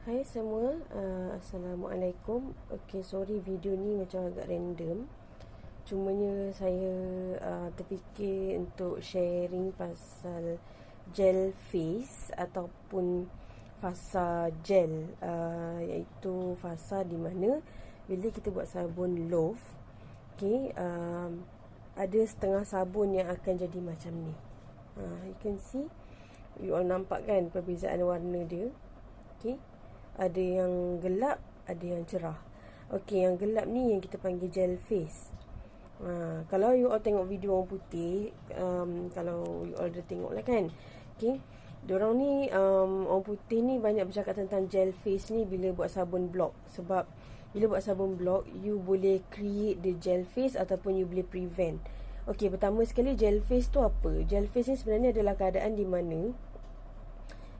Hai semua, Assalamualaikum. Okay, sorry video ni macam agak random. Cumanya saya terfikir untuk sharing pasal gel face ataupun fasa gel, iaitu fasa di mana bila kita buat sabun loaf, okay, ada setengah sabun yang akan jadi macam ni. You can see, you all nampak kan perbezaan warna dia. Okay, ada yang gelap, ada yang cerah. Okey, yang gelap ni yang kita panggil gel face. Kalau you all tengok video orang putih, kalau you all dah tengok lah kan. Okey, diorang ni orang putih ni banyak bercakap tentang gel face ni bila buat sabun block. Sebab bila buat sabun block, you boleh create the gel face ataupun you boleh prevent. Okey, pertama sekali gel face tu apa? Gel face ni sebenarnya adalah keadaan di mana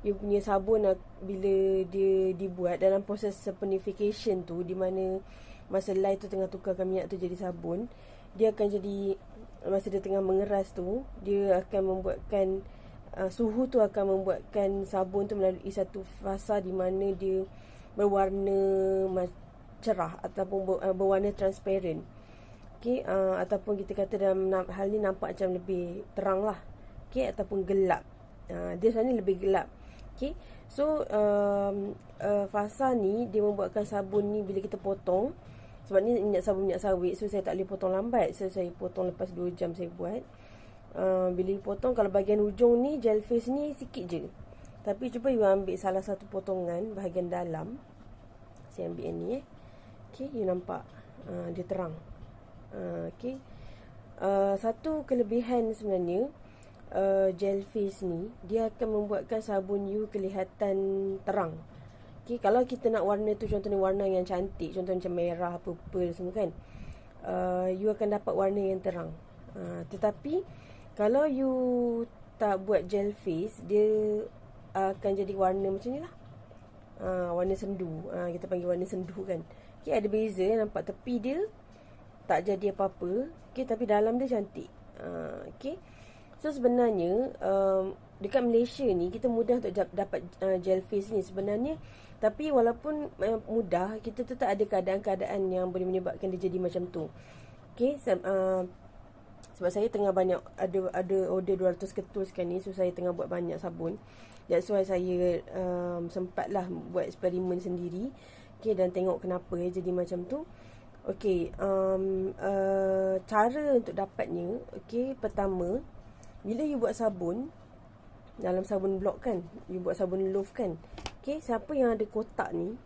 you punya sabun bila dia dibuat dalam proses saponification tu, di mana masa lye tu tengah tukarkan minyak tu jadi sabun, dia akan jadi, masa dia tengah mengeras tu, dia akan membuatkan suhu tu akan membuatkan sabun tu melalui satu fasa di mana dia berwarna cerah ataupun berwarna transparent. Okay, ataupun kita kata dalam hal ni nampak macam lebih terang lah, okay, ataupun gelap. Dia sebenarnya lebih gelap. Okay, so fasa ni dia membuatkan sabun ni bila kita potong, sebab ni minyak sawit, so saya tak boleh potong lambat, so saya potong lepas 2 jam saya buat. Bila potong, kalau bahagian hujung ni gel face ni sikit je, tapi cuba you ambil salah satu potongan bahagian dalam. Saya ambil yang ni okay, you nampak dia terang. Okay, satu kelebihan sebenarnya gel face ni, dia akan membuatkan sabun you kelihatan terang. Okay, kalau kita nak warna tu, contohnya warna yang cantik, contohnya macam merah, purple semua kan, you akan dapat warna yang terang. Tetapi kalau you tak buat gel face, dia akan jadi warna macam ni lah, warna sendu. Kita panggil warna sendu kan. Okay, ada beza, nampak tepi dia tak jadi apa-apa, okay, tapi dalam dia cantik. Okay, so sebenarnya dekat Malaysia ni kita mudah untuk dapat gel face ni sebenarnya. Tapi walaupun mudah, kita tetap ada keadaan-keadaan yang boleh menyebabkan dia jadi macam tu. Okay, sebab saya tengah banyak ada order 200 ketul sekarang ni, so saya tengah buat banyak sabun. That's why saya sempatlah buat eksperimen sendiri, okay, dan tengok kenapa jadi macam tu. Okay, cara untuk dapatnya, okay, pertama, bila you buat sabun dalam sabun blok kan, you buat sabun loaf kan, okay, siapa yang ada kotak ni,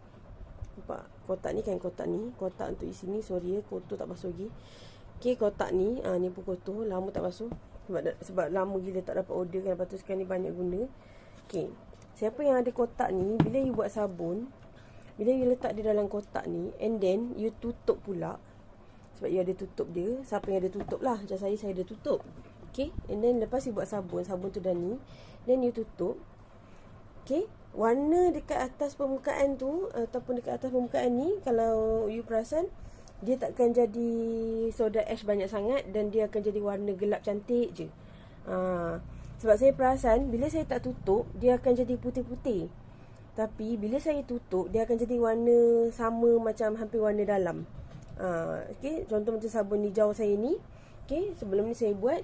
nampak kotak ni kan, kotak untuk isi ni, sorry kotor tak basuh lagi. Okay, kotak ni, ni pun kotor, lama tak basuh, sebab lama gila tak dapat order kan, lepas tu sekarang ni banyak guna. Okay, siapa yang ada kotak ni, bila you buat sabun, bila you letak dia dalam kotak ni, and then you tutup pula, sebab you ada tutup dia, siapa yang ada tutup lah, macam saya ada tutup. Okay, and then lepas you buat sabun tu dah ni, then you tutup. Okay, warna dekat atas permukaan tu ataupun dekat atas permukaan ni, kalau you perasan, dia takkan jadi soda ash banyak sangat, dan dia akan jadi warna gelap cantik je. Sebab saya perasan bila saya tak tutup, dia akan jadi putih-putih. Tapi bila saya tutup, dia akan jadi warna sama macam hampir warna dalam. Okay, contoh macam sabun hijau saya ni. Okay, sebelum ni saya buat,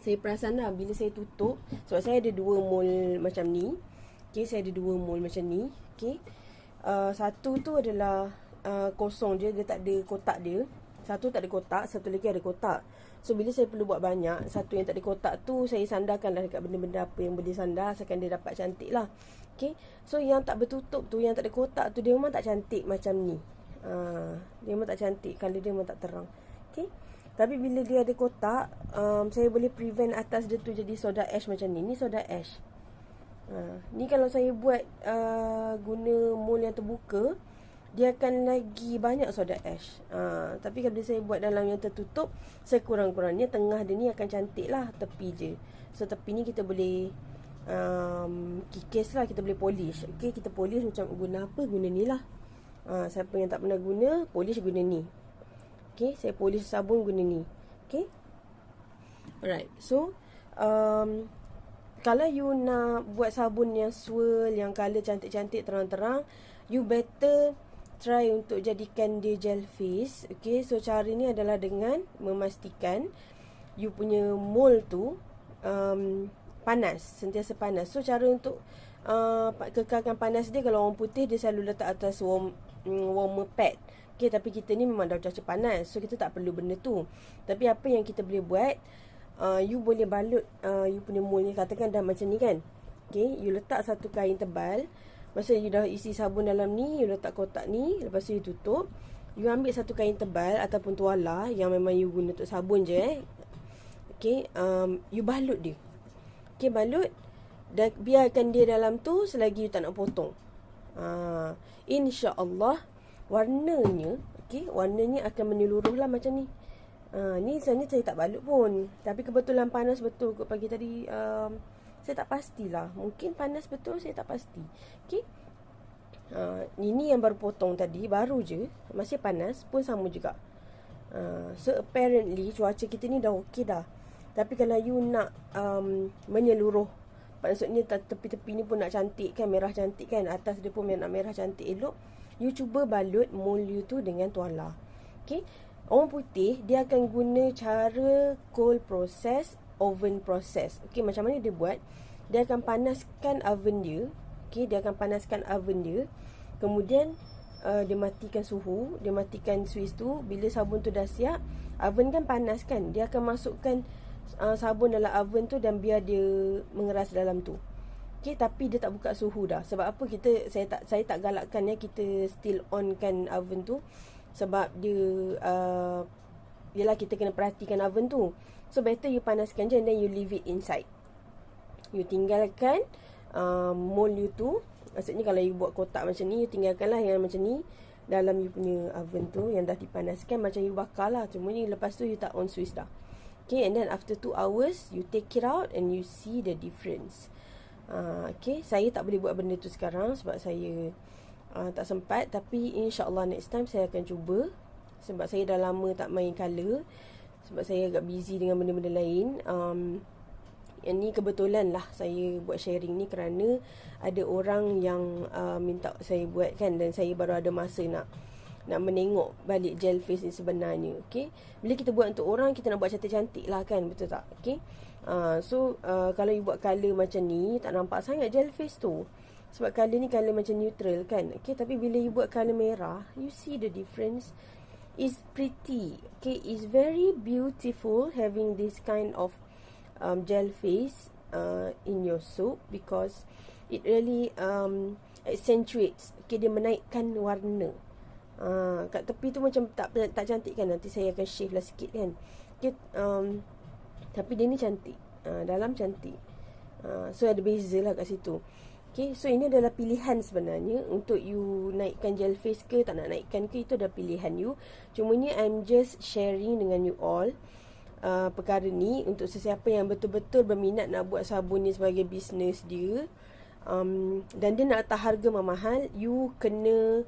saya perasan lah bila saya tutup, sebab saya ada 2 mol macam ni. Okay, saya ada 2 mol macam ni. Okay, satu tu adalah kosong je, dia tak ada kotak dia. Satu tak ada kotak, satu lagi ada kotak. So bila saya perlu buat banyak, satu yang tak ada kotak tu saya sandarkan lah dekat benda-benda apa yang boleh sandar, asalkan dia dapat cantik lah. Okay, so yang tak bertutup tu, yang tak ada kotak tu, dia memang tak cantik macam ni. Dia memang tak cantik, colour dia memang tak terang. Okay, tapi bila dia ada kotak, saya boleh prevent atas dia tu jadi soda ash macam ni. Ni soda ash. Ni kalau saya buat guna mold yang terbuka, dia akan lagi banyak soda ash. Tapi kalau saya buat dalam yang tertutup, saya kurang-kurangnya tengah dia ni akan cantik lah, tepi je. So tepi ni kita boleh kikis lah, kita boleh polish. Okay, kita polish macam guna apa? Guna ni lah. Siapa yang tak pernah guna, polish guna ni. Okay, saya polish sabun guna ni. Okay, alright. So kalau you nak buat sabun yang swirl, yang colour cantik-cantik, terang-terang, you better try untuk jadikan dia gel face. Okay, so cara ni adalah dengan memastikan you punya mold tu panas, sentiasa panas. So cara untuk kekalkan panas dia, kalau orang putih dia selalu letak atas warmer pad. Okay, tapi kita ni memang dah cuaca panas, so kita tak perlu benda tu. Tapi apa yang kita boleh buat, you boleh balut you punya mold ni, katakan dah macam ni kan. Okay, you letak satu kain tebal. Masa you dah isi sabun dalam ni, you letak kotak ni, lepas tu you tutup. You ambil satu kain tebal ataupun tuala yang memang you guna untuk sabun je Okay, you balut dia. Okay, balut. Dan biarkan dia dalam tu selagi you tak nak potong. InsyaAllah warnanya, okay, warnanya akan menyeluruh lah macam ni. Ni sebenarnya saya tak balut pun, tapi kebetulan panas betul kot pagi tadi. Saya tak pastilah, mungkin panas betul, saya tak pasti. Okay, ini yang baru potong tadi, baru je, masih panas pun sama juga. So apparently cuaca kita ni dah okey dah. Tapi kalau you nak menyeluruh, maksudnya tepi-tepi ni pun nak cantik kan, merah cantik kan, atas dia pun nak merah cantik elok, you cuba balut mold you tu dengan tuala. Okay, orang putih dia akan guna cara cold process, oven process. Okay, macam mana dia buat? Dia akan panaskan oven dia. Okay, dia akan panaskan oven dia. Kemudian dia matikan suhu, dia matikan switch tu. Bila sabun tu dah siap, oven kan panas kan, dia akan masukkan sabun dalam oven tu dan biar dia mengeras dalam tu. Okay, tapi dia tak buka suhu dah. Sebab apa? Saya tak galakkan kita still on kan oven tu. Sebab dia yelah, kita kena perhatikan oven tu. So better you panaskan je, and then you leave it inside. You tinggalkan mold you tu. Maksudnya kalau you buat kotak macam ni, you tinggalkanlah yang macam ni dalam you punya oven tu yang dah dipanaskan. Macam you bakar lah, cuma ni lepas tu you tak on switch dah. Okay, and then after 2 hours you take it out and you see the difference. Okay, saya tak boleh buat benda tu sekarang sebab saya tak sempat. Tapi insyaAllah next time saya akan cuba. Sebab saya dah lama tak main colour, sebab saya agak busy dengan benda-benda lain. Yang ni kebetulan lah saya buat sharing ni kerana ada orang yang minta saya buat kan, dan saya baru ada masa nak menengok balik gel face ni sebenarnya. Okay, bila kita buat untuk orang, kita nak buat cantik-cantik lah kan, betul tak? Okay, so kalau you buat colour macam ni, tak nampak sangat gel face tu, sebab colour ni colour macam neutral kan. Okay, tapi bila you buat colour merah, you see the difference. It's pretty. Okay, it's very beautiful having this kind of gel face in your soap, because it really accentuates. Okay, dia menaikkan warna. Kat tepi tu macam tak cantik kan, nanti saya akan shave lah sikit kan. Okay, tapi dia ni cantik, dalam cantik. So ada beza lah kat situ. Okay, so ini adalah pilihan sebenarnya untuk you naikkan gel face ke tak nak naikkan ke, itu adalah pilihan you. Cumanya I'm just sharing dengan you all perkara ni untuk sesiapa yang betul-betul berminat nak buat sabun ni sebagai bisnes dia, dan dia nak letak harga mahal. You kena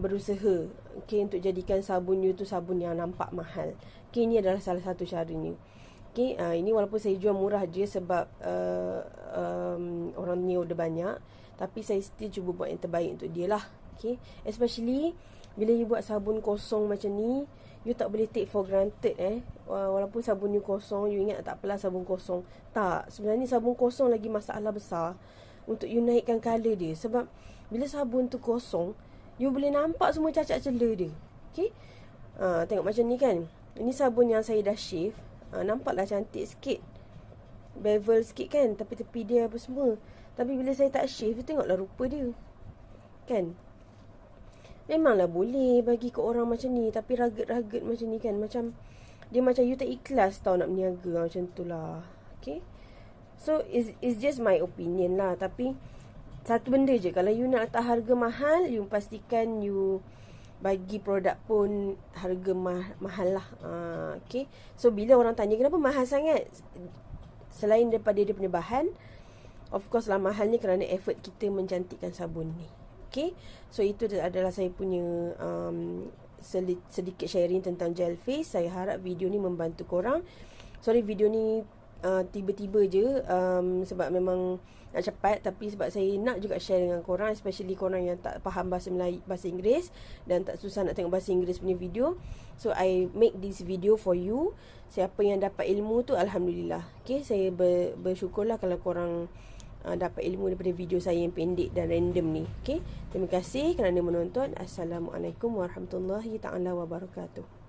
berusaha, okay, untuk jadikan sabun you tu sabun yang nampak mahal. Okay, ini adalah salah satu caranya. Okay, ini walaupun saya jual murah je sebab orang ni order banyak, tapi saya still cuba buat yang terbaik untuk dia lah. Okay, especially bila you buat sabun kosong macam ni, you tak boleh take for granted walaupun sabun you kosong, you ingat tak apalah sabun kosong. Tak, sebenarnya sabun kosong lagi masalah besar untuk you naikkan colour dia. Sebab bila sabun tu kosong, you boleh nampak semua cacat celah dia. Okay, tengok macam ni kan. Ini sabun yang saya dah shave, nampaklah cantik sikit, bevel sikit kan, tepi-tepi dia apa semua. Tapi bila saya tak shave, tengoklah rupa dia kan. Memanglah boleh bagi ke orang macam ni, tapi ragut-ragut macam ni kan, macam dia macam you tak ikhlas tau nak berniaga macam tu lah. Okay, so it's just my opinion lah. Tapi satu benda je, kalau you nak letak harga mahal, you pastikan you bagi produk pun harga mahal lah. Okay, so bila orang tanya kenapa mahal sangat, selain daripada dia punya bahan, of course lah mahal ni kerana effort kita mencantikkan sabun ni. Okay, so itu adalah saya punya sedikit sharing tentang gel face. Saya harap video ni membantu korang. Sorry, video ni tiba-tiba je, sebab memang nak cepat, tapi sebab saya nak juga share dengan korang, especially korang yang tak faham bahasa Melayu, bahasa Inggeris, dan tak susah nak tengok bahasa Inggeris punya video. So I make this video for you. Siapa yang dapat ilmu tu, Alhamdulillah. Okay, saya bersyukurlah kalau korang dapat ilmu daripada video saya yang pendek dan random ni. Okay, terima kasih kerana menonton. Assalamualaikum warahmatullahi taala wabarakatuh.